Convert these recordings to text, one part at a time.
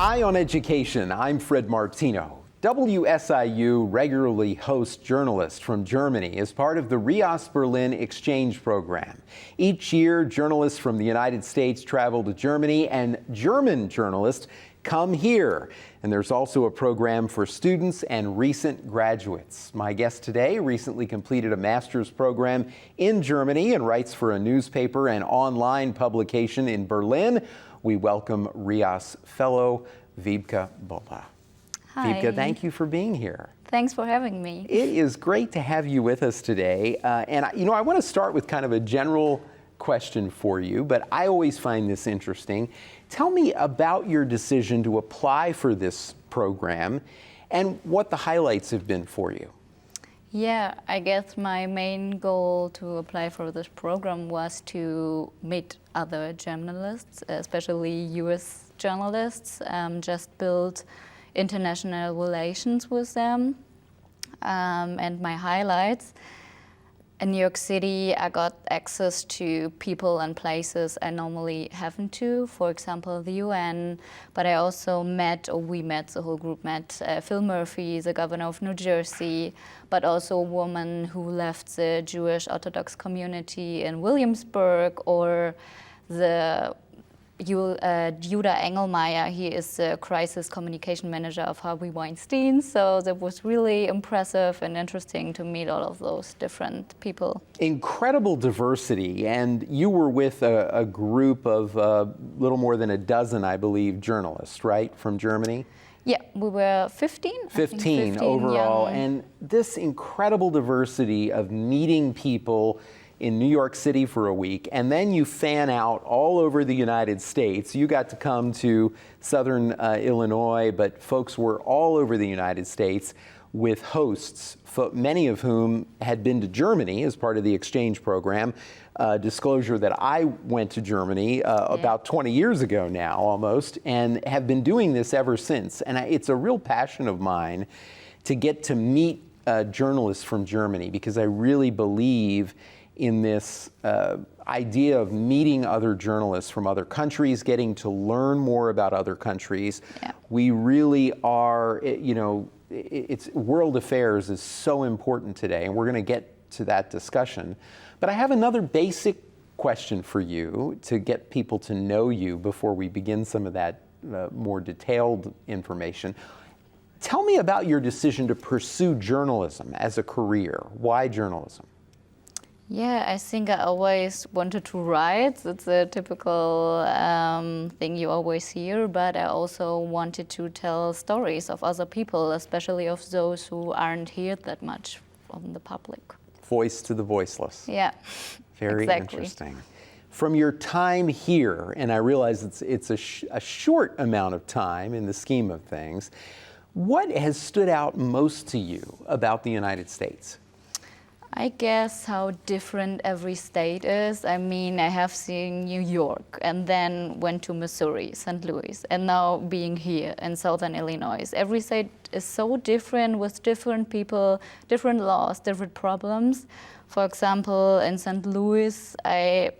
Eye on Education, I'm Fred Martino. WSIU regularly hosts journalists from Germany as part of the RIAS Berlin exchange program. Each year, journalists from the United States travel to Germany and German journalists come here. And there's also a program for students and recent graduates. My guest today recently completed a master's program in Germany and writes for a newspaper and online publication in Berlin. We welcome RIAS fellow Wiebke Bolle. Hi. Wiebke, thank you for being here. Thanks for having me. It is great to have you with us today. I want to start with kind of a general question for you, but I always find this interesting. Tell me about your decision to apply for this program and what the highlights have been for you. Yeah, I guess my main goal to apply for this program was to meet other journalists, especially US journalists, just build international relations with them. And my highlights: in New York City, I got access to people and places I normally haven't to, for example, the UN, but I also the whole group met Phil Murphy, the governor of New Jersey, but also a woman who left the Jewish Orthodox community in Williamsburg, or the Judah Engelmeyer. He is the crisis communication manager of Harvey Weinstein. So that was really impressive and interesting to meet all of those different people. Incredible diversity, and you were with a group of little more than a dozen, I believe, journalists, right, from Germany? Yeah, we were 15. 15 overall, young. And this incredible diversity of meeting people in New York City for a week, and then you fan out all over the United States. You got to come to Southern Illinois, but folks were all over the United States with hosts, many of whom had been to Germany as part of the exchange program. Disclosure that I went to Germany about 20 years ago now, almost, and have been doing this ever since. And it's a real passion of mine to get to meet journalists from Germany, because I really believe in this idea of meeting other journalists from other countries, getting to learn more about other countries. Yeah. We really are, it's world affairs is so important today, and we're going to get to that discussion. But I have another basic question for you to get people to know you before we begin some of that more detailed information. Tell me about your decision to pursue journalism as a career. Why journalism? Yeah, I think I always wanted to write. It's a typical thing you always hear, but I also wanted to tell stories of other people, especially of those who aren't heard that much from the public. Voice to the voiceless. Yeah, very exactly. Interesting. From your time here, and I realize it's a short amount of time in the scheme of things, what has stood out most to you about the United States? I guess how different every state is. I mean, I have seen New York and then went to Missouri, St. Louis, and now being here in Southern Illinois. Every state is so different with different people, different laws, different problems. For example, in St. Louis, I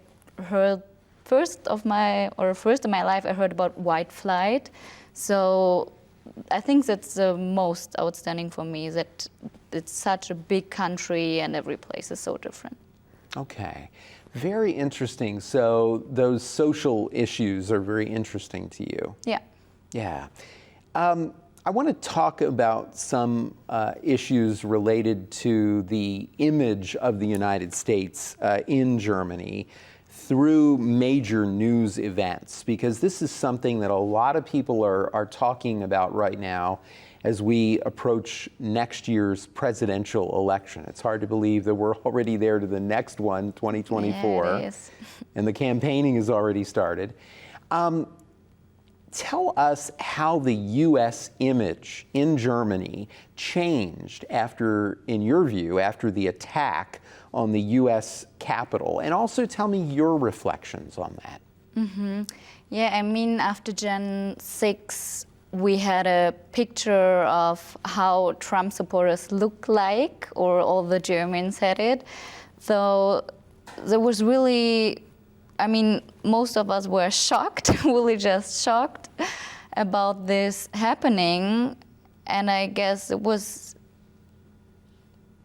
heard first in my life, I heard about white flight. So I think that's the most outstanding for me, that it's such a big country and every place is so different. Okay, very interesting. So those social issues are very interesting to you. Yeah. Yeah. I want to talk about some issues related to the image of the United States in Germany through major news events, because this is something that a lot of people are talking about right now as we approach next year's presidential election. It's hard to believe that we're already there to the next one, 2024. Yeah, it is. And the campaigning has already started. Tell us how the U.S. image in Germany changed in your view, after the attack on the U.S. Capitol, and also tell me your reflections on that. Mm-hmm. Yeah, I mean, after Jan 6, we had a picture of how Trump supporters look like, or all the Germans had it. So there was really, I mean, most of us were shocked, really just shocked. about this happening, and I guess it was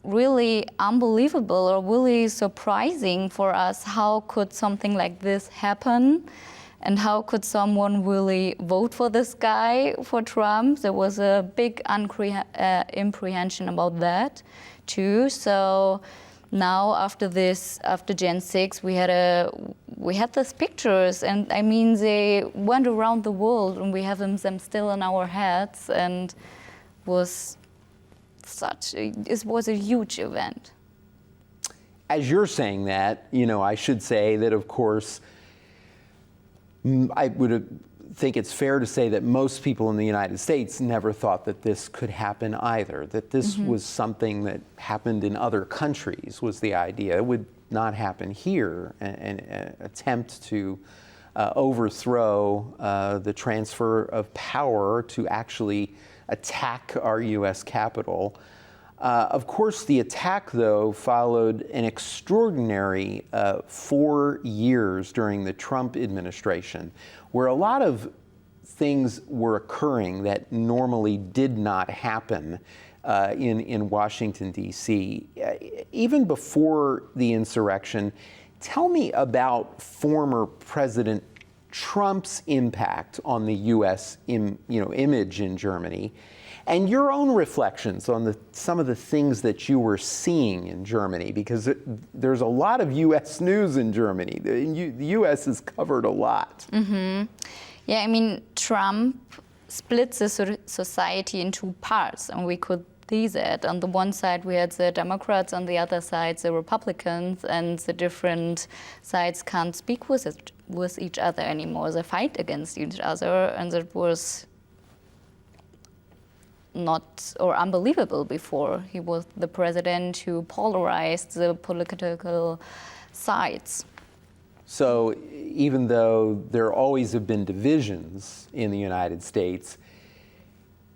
really unbelievable or really surprising for us. How could something like this happen? And how could someone really vote for this guy, for Trump? There was a big apprehension about that too. So now after Gen 6, we had these pictures, and I mean, they went around the world, and we have them still in our heads, and it was a huge event. As you're saying that, I should say that, of course, I would think it's fair to say that most people in the United States never thought that this could happen either, that this was something that happened in other countries, was the idea. It would not happen here, an attempt to overthrow the transfer of power to actually attack our U.S. Capitol. Of course, the attack, though, followed an extraordinary 4 years during the Trump administration, where a lot of things were occurring that normally did not happen in Washington, D.C. Even before the insurrection, tell me about former President Trump's impact on the U.S. image in Germany, and your own reflections on some of the things that you were seeing in Germany, because there's a lot of U.S. news in Germany. The U.S. is covered a lot. Mm-hmm. Yeah, I mean, Trump splits the society in two parts, and we could see that. On the one side, we had the Democrats, on the other side, the Republicans, and the different sides can't speak with each other anymore. They fight against each other, and it was not or unbelievable before. He was the president who polarized the political sides. So even though there always have been divisions in the United States,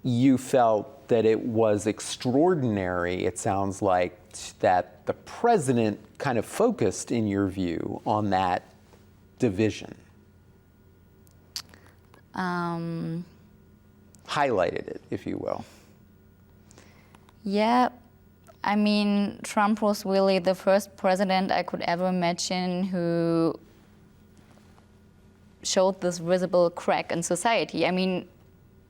you felt that it was extraordinary, it sounds like, that the president kind of focused, in your view, on that division. Highlighted it, if you will. Yeah, I mean, Trump was really the first president I could ever imagine who showed this visible crack in society. I mean,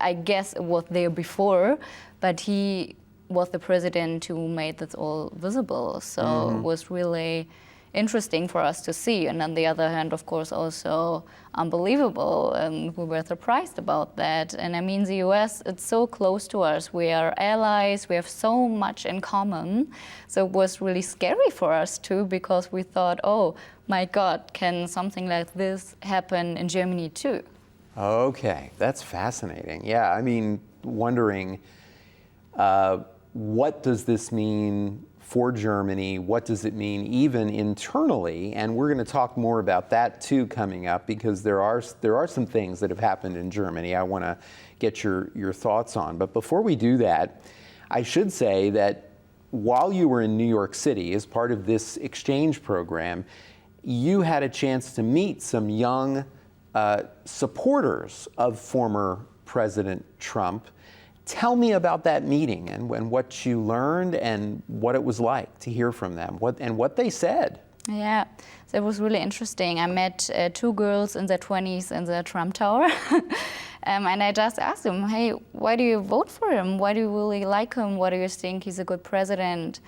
I guess it was there before, but he was the president who made this all visible. So it was really interesting for us to see. And on the other hand, of course, also unbelievable. And we were surprised about that. And I mean, the US, it's so close to us. We are allies. We have so much in common. So it was really scary for us too, because we thought, oh my God, can something like this happen in Germany too? Okay, that's fascinating. Yeah, I mean, wondering what does this mean for Germany? What does it mean even internally? And we're going to talk more about that too coming up, because there are some things that have happened in Germany I want to get your thoughts on. But before we do that, I should say that while you were in New York City as part of this exchange program, you had a chance to meet some young supporters of former President Trump. Tell me about that meeting and what you learned and what it was like to hear from them, what they said. Yeah, that was really interesting. I met two girls in their 20s in the Trump Tower. And I just asked them, hey, why do you vote for him? Why do you really like him? Why do you think he's a good president?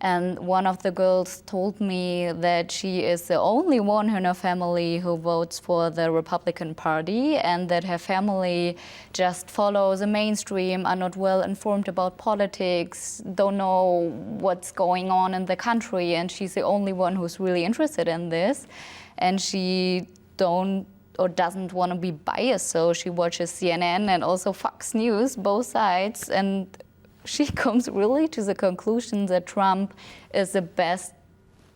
And one of the girls told me that she is the only one in her family who votes for the Republican Party, and that her family just follow the mainstream, are not well informed about politics, don't know what's going on in the country, and she's the only one who's really interested in this. And she doesn't want to be biased, so she watches CNN and also Fox News, both sides, and she comes really to the conclusion that Trump is the best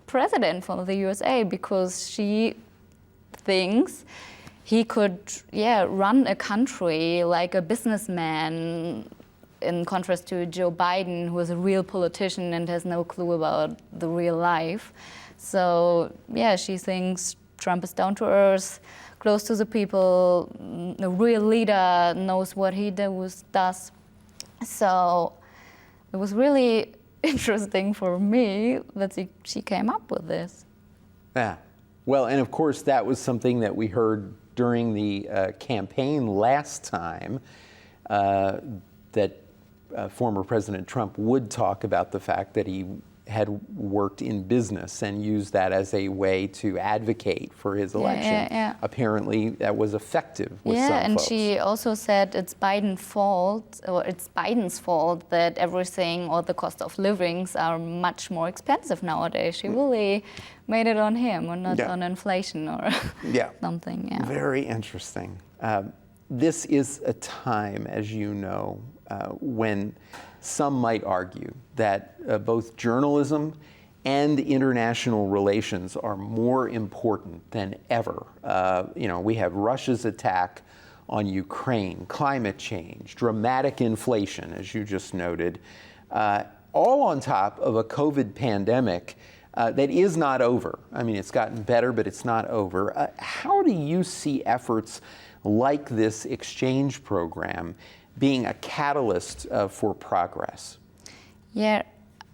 president for the USA, because she thinks he could, run a country like a businessman, in contrast to Joe Biden, who is a real politician and has no clue about the real life. So, she thinks Trump is down to earth, close to the people, a real leader, knows what he does. So it was really interesting for me that she came up with this. Yeah. Well, and of course, that was something that we heard during the campaign last time, that former President Trump would talk about the fact that he had worked in business and used that as a way to advocate for his election. Apparently, that was effective with some and folks. she also said it's Biden's fault that everything or the cost of livings are much more expensive nowadays. She really made it on him and not on inflation or something. Yeah. Very interesting. This is a time, as you know, when some might argue that both journalism and international relations are more important than ever. We have Russia's attack on Ukraine, climate change, dramatic inflation, as you just noted, all on top of a COVID pandemic that is not over. I mean, it's gotten better, but it's not over. How do you see efforts like this exchange program being a catalyst for progress? Yeah,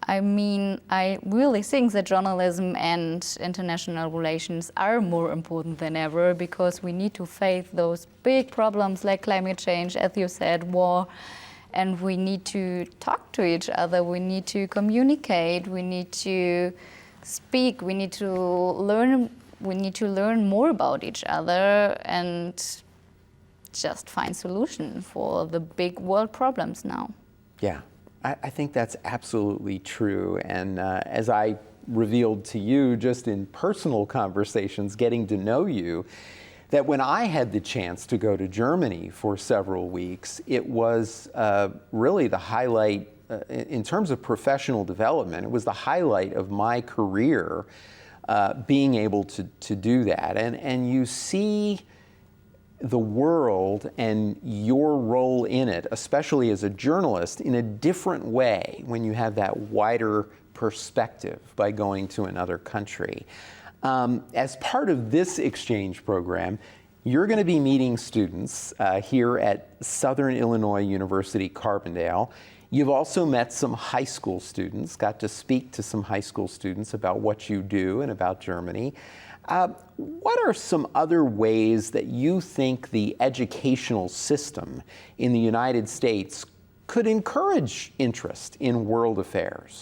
I mean, I really think that journalism and international relations are more important than ever, because we need to face those big problems like climate change, as you said, war, and we need to talk to each other, we need to communicate, we need to speak, we need to learn more about each other and just find solutions for the big world problems now. Yeah, I think that's absolutely true. And as I revealed to you just in personal conversations, getting to know you, that when I had the chance to go to Germany for several weeks, it was really the highlight in terms of professional development. It was the highlight of my career, being able to do that. And you see the world and your role in it, especially as a journalist, in a different way when you have that wider perspective by going to another country. As part of this exchange program, you're going to be meeting students here at Southern Illinois University, Carbondale. You've also met some high school students, got to speak to some high school students about what you do and about Germany. What are some other ways that you think the educational system in the United States could encourage interest in world affairs?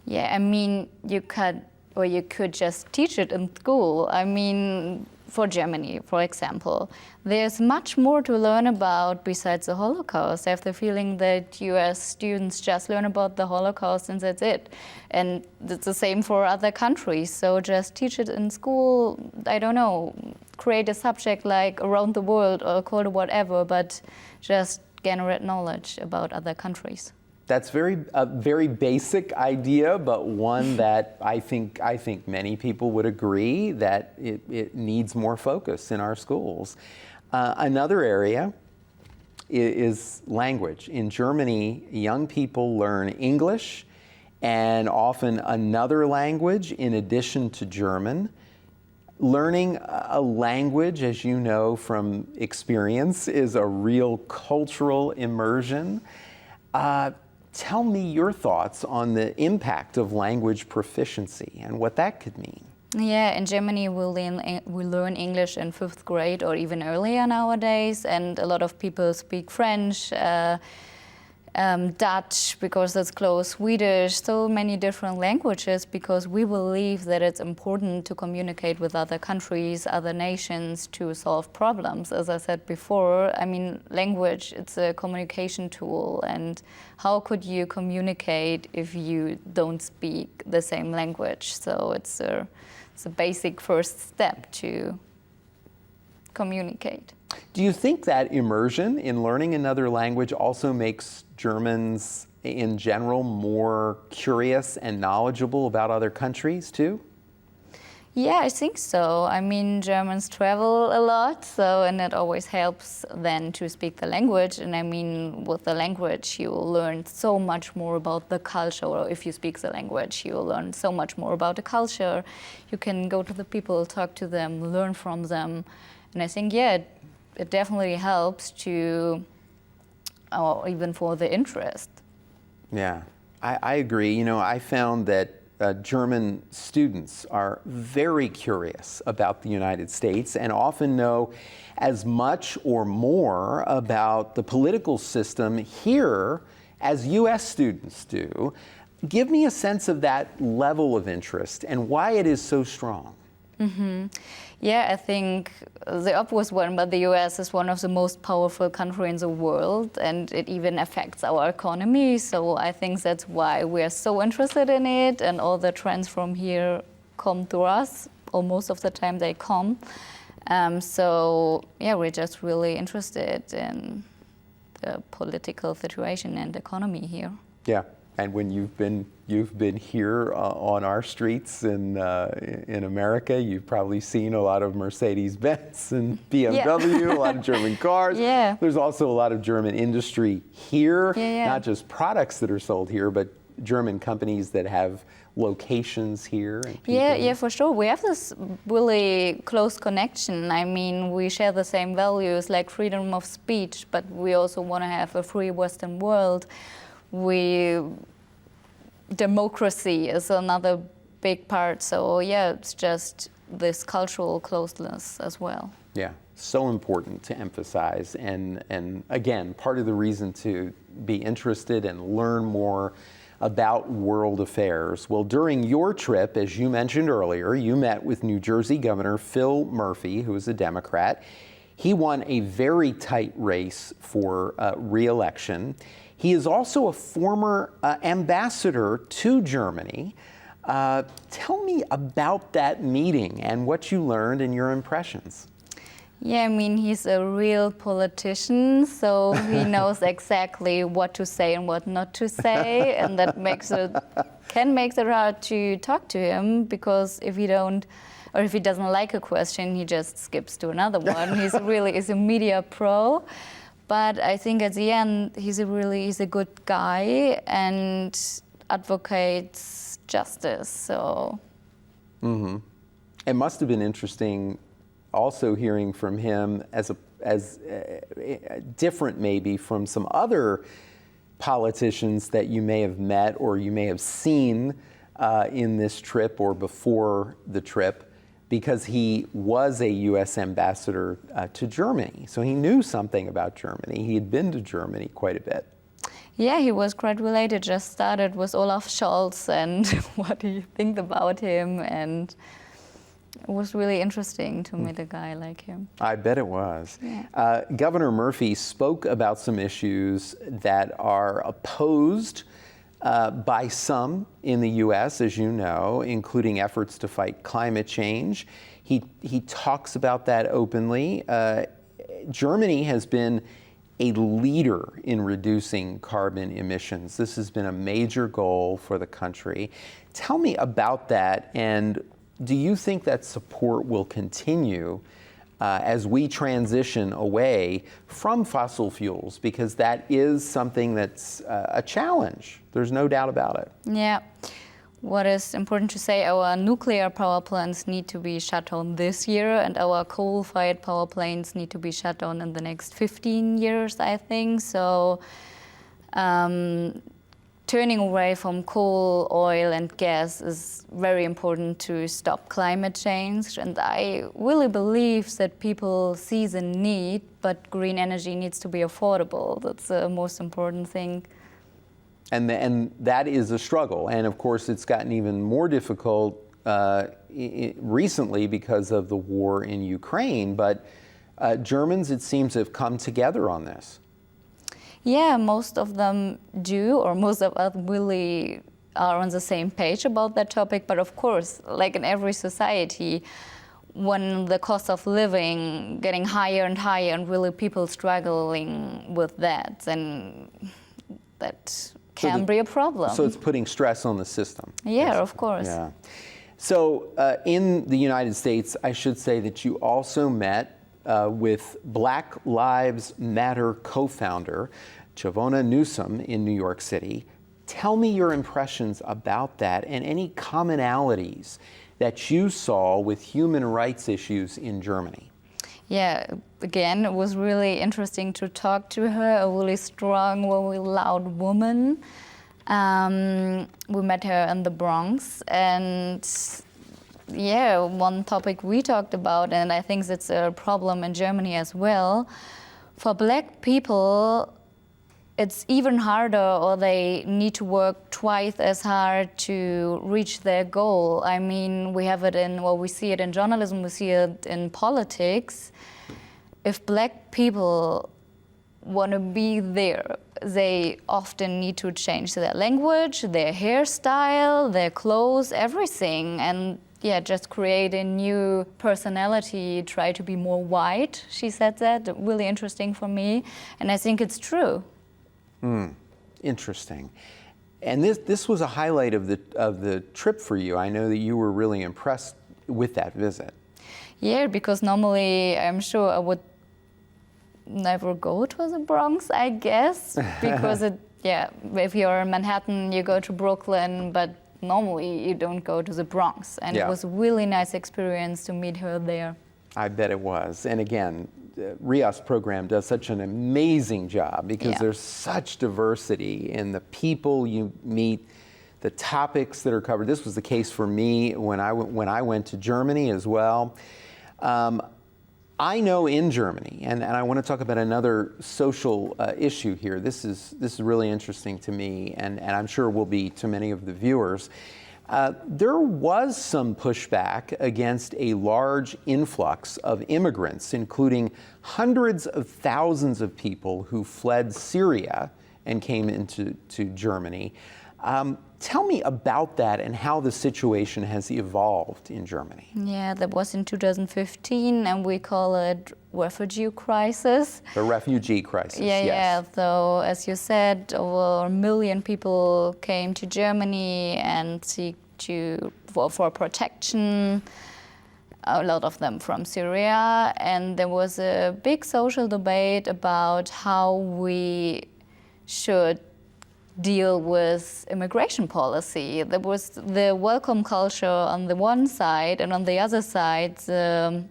Yeah, I mean, you could just teach it in school. I mean, for Germany, for example, there's much more to learn about besides the Holocaust. I have the feeling that US students just learn about the Holocaust and that's it. And it's the same for other countries. So just teach it in school, I don't know, create a subject like around the world or call it whatever, but just generate knowledge about other countries. That's a very basic idea, but one that I think many people would agree that it needs more focus in our schools. Another area is language. In Germany, young people learn English and often another language in addition to German. Learning a language, as you know from experience, is a real cultural immersion. Tell me your thoughts on the impact of language proficiency and what that could mean. Yeah, in Germany we learn English in 5th grade or even earlier nowadays, and a lot of people speak French, Dutch because it's close, Swedish, so many different languages because we believe that it's important to communicate with other countries, other nations to solve problems. As I said before, I mean, language, it's a communication tool, and how could you communicate if you don't speak the same language? So it's a basic first step to communicate. Do you think that immersion in learning another language also makes Germans in general more curious and knowledgeable about other countries too? Yeah, I think so. I mean, Germans travel a lot, and it always helps then to speak the language. And I mean, with the language, you will learn so much more about the culture. Or if you speak the language, you will learn so much more about the culture. You can go to the people, talk to them, learn from them. And I think, yeah, it definitely helps to, or even for the interest. Yeah, I agree. You know, I found that German students are very curious about the United States and often know as much or more about the political system here as U.S. students do. Give me a sense of that level of interest and why it is so strong. Mm-hmm. Yeah, I think the obvious one, but the US is one of the most powerful countries in the world, and it even affects our economy. So I think that's why we are so interested in it, and all the trends from here come to us, or most of the time they come. So yeah, we're just really interested in the political situation and economy here. Yeah. And when you've been here on our streets in America, you've probably seen a lot of Mercedes-Benz and BMW, yeah. a lot of German cars. Yeah. There's also a lot of German industry here, yeah. not just products that are sold here, but German companies that have locations here. And yeah, for sure. We have this really close connection. I mean, we share the same values like freedom of speech, but we also want to have a free Western world. Democracy is another big part. So yeah, it's just this cultural closeness as well. Yeah, so important to emphasize. And again, part of the reason to be interested and learn more about world affairs. Well, during your trip, as you mentioned earlier, you met with New Jersey Governor Phil Murphy, who is a Democrat. He won a very tight race for re-election. He is also a former ambassador to Germany. Tell me about that meeting and what you learned and your impressions. Yeah, I mean, he's a real politician, so he knows exactly what to say and what not to say, and that can make it hard to talk to him, because if he doesn't like a question, he just skips to another one. He's a media pro. But I think at the end, he's a good guy and advocates justice. So, It must have been interesting, also hearing from him as different maybe from some other politicians that you may have met or you may have seen in this trip or before the trip, because he was a U.S. ambassador to Germany. So he knew something about Germany. He had been to Germany quite a bit. Yeah, he was quite related. Just started with Olaf Scholz and what do you think about him? And it was really interesting to meet a guy like him. I bet it was. Yeah. Governor Murphy spoke about some issues that are opposed by some in the U.S., as you know, including efforts to fight climate change. He talks about that openly. Germany has been a leader in reducing carbon emissions. This has been a major goal for the country. Tell me about that, and do you think that support will continue as we transition away from fossil fuels? Because that is something that's a challenge. There's no doubt about it. Yeah. What is important to say, our nuclear power plants need to be shut down this year, and our coal-fired power plants need to be shut down in the next 15 years, I think. So turning away from coal, oil, and gas is very important to stop climate change. And I really believe that people see the need, but green energy needs to be affordable. That's the most important thing. And that is a struggle. And of course, it's gotten even more difficult recently because of the war in Ukraine. But Germans, it seems, have come together on this. Yeah, most of them do, or most of us really are on the same page about that topic. But of course, like in every society, when the cost of living getting higher and higher, and really people struggling with that, then that can be a problem. So it's putting stress on the system. Yeah, basically. Of course. Yeah. So in the United States, I should say that you also met with Black Lives Matter co-founder Chavona Newsom in New York City. Tell me your impressions about that and any commonalities that you saw with human rights issues in Germany. Yeah, again, it was really interesting to talk to her, a really strong, really loud woman. We met her in the Bronx, and yeah, one topic we talked about, and I think it's a problem in Germany as well, for Black people, it's even harder, or they need to work twice as hard to reach their goal. I mean, we have it in, well, we see it in journalism, we see it in politics. If Black people want to be there, they often need to change their language, their hairstyle, their clothes, everything. And yeah, just create a new personality, try to be more white. She said that, really interesting for me. And I think it's true. Interesting. And this was a highlight of the trip for you. I know that you were really impressed with that visit. Yeah, because normally I'm sure I would never go to the Bronx, I guess, because if you're in Manhattan, you go to Brooklyn, but normally you don't go to the Bronx. And it was a really nice experience to meet her there. I bet it was. And again, the RIAS program does such an amazing job because there's such diversity in the people you meet, the topics that are covered. This was the case for me when I went to Germany as well. I know in Germany, and I want to talk about another social issue here. This is really interesting to me, and I'm sure will be to many of the viewers. There was some pushback against a large influx of immigrants, including hundreds of thousands of people who fled Syria and came into Germany. Tell me about that and how the situation has evolved in Germany. Yeah, that was in 2015, and we call it refugee crisis. The refugee crisis, yes. Yeah. So, as you said, over 1 million people came to Germany and seek for protection. A lot of them from Syria, and there was a big social debate about how we should deal with immigration policy. There was the welcome culture on the one side, and on the other side, the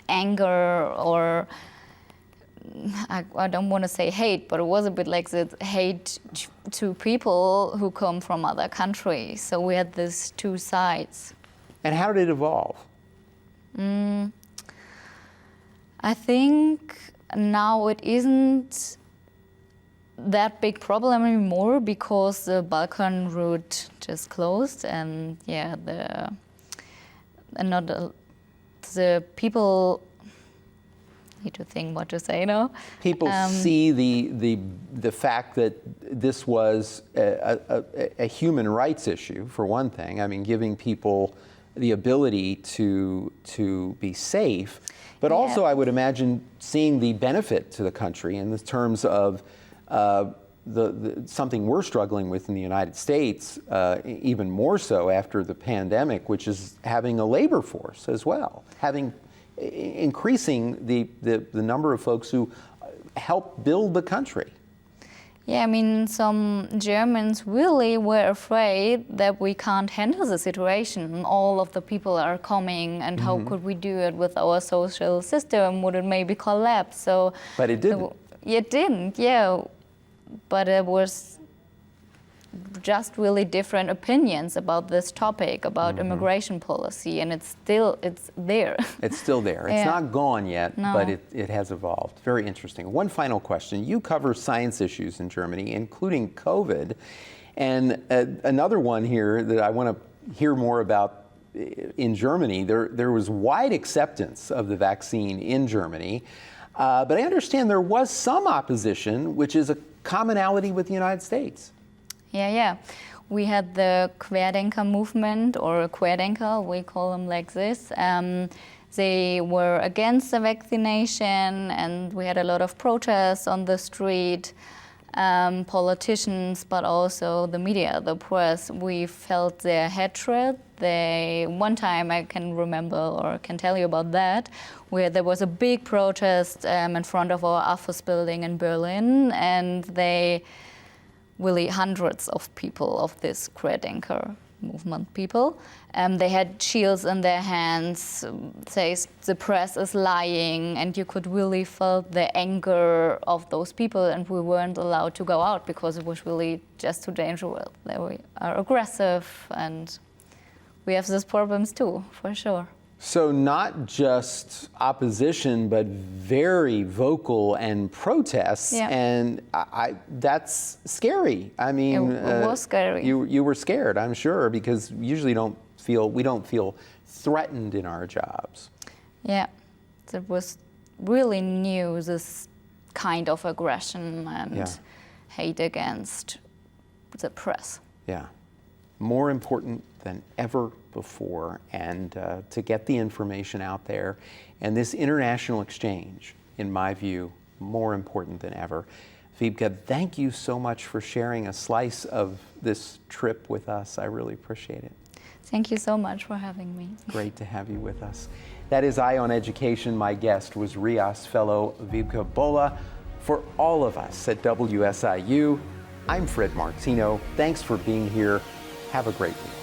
anger, or I don't want to say hate, but it was a bit like the hate to people who come from other countries. So we had these two sides. And how did it evolve? I think now it isn't that big problem anymore because the Balkan route just closed, and the people need to think what to say now. People see the fact that this was a human rights issue, for one thing. I mean, giving people the ability to be safe, but also I would imagine seeing the benefit to the country in the terms of something we're struggling with in the United States, even more so after the pandemic, which is having a labor force as well, increasing the number of folks who help build the country. Yeah, I mean, some Germans really were afraid that we can't handle the situation. All of the people are coming, and how could we do it with our social system? Would it maybe collapse? So, but it didn't. It didn't, yeah. But it was just really different opinions about this topic, about immigration policy, and it's there. It's still there. It's not gone yet, No. but it has evolved. Very interesting. One final question. You cover science issues in Germany, including COVID, and another one here that I want to hear more about in Germany. There was wide acceptance of the vaccine in Germany, but I understand there was some opposition, which is a commonality with the United States. Yeah. We had the Querdenker movement, or Querdenker, we call them like this. They were against the vaccination, and we had a lot of protests on the street. Politicians, but also the media, the press, we felt their hatred. One time I can remember, or can tell you about that, where there was a big protest in front of our office building in Berlin, and hundreds of people of this Querdenker movement people. They had shields in their hands, says the press is lying, and you could really feel the anger of those people, and we weren't allowed to go out because it was really just too dangerous. They are aggressive, and we have these problems too, for sure. So not just opposition, but very vocal and protests, Yeah. and that's scary. I mean, It was scary. You were scared, I'm sure, because usually we don't feel threatened in our jobs. Yeah, it was really new, this kind of aggression and Yeah. hate against the press. Yeah, more important than ever before, and to get the information out there, and this international exchange, in my view, more important than ever. Wiebke, thank you so much for sharing a slice of this trip with us. I really appreciate it. Thank you so much for having me. Great to have you with us. That is Eye on Education. My guest was RIAS fellow Wiebke Bolle. For all of us at WSIU, I'm Fred Martino. Thanks for being here. Have a great week.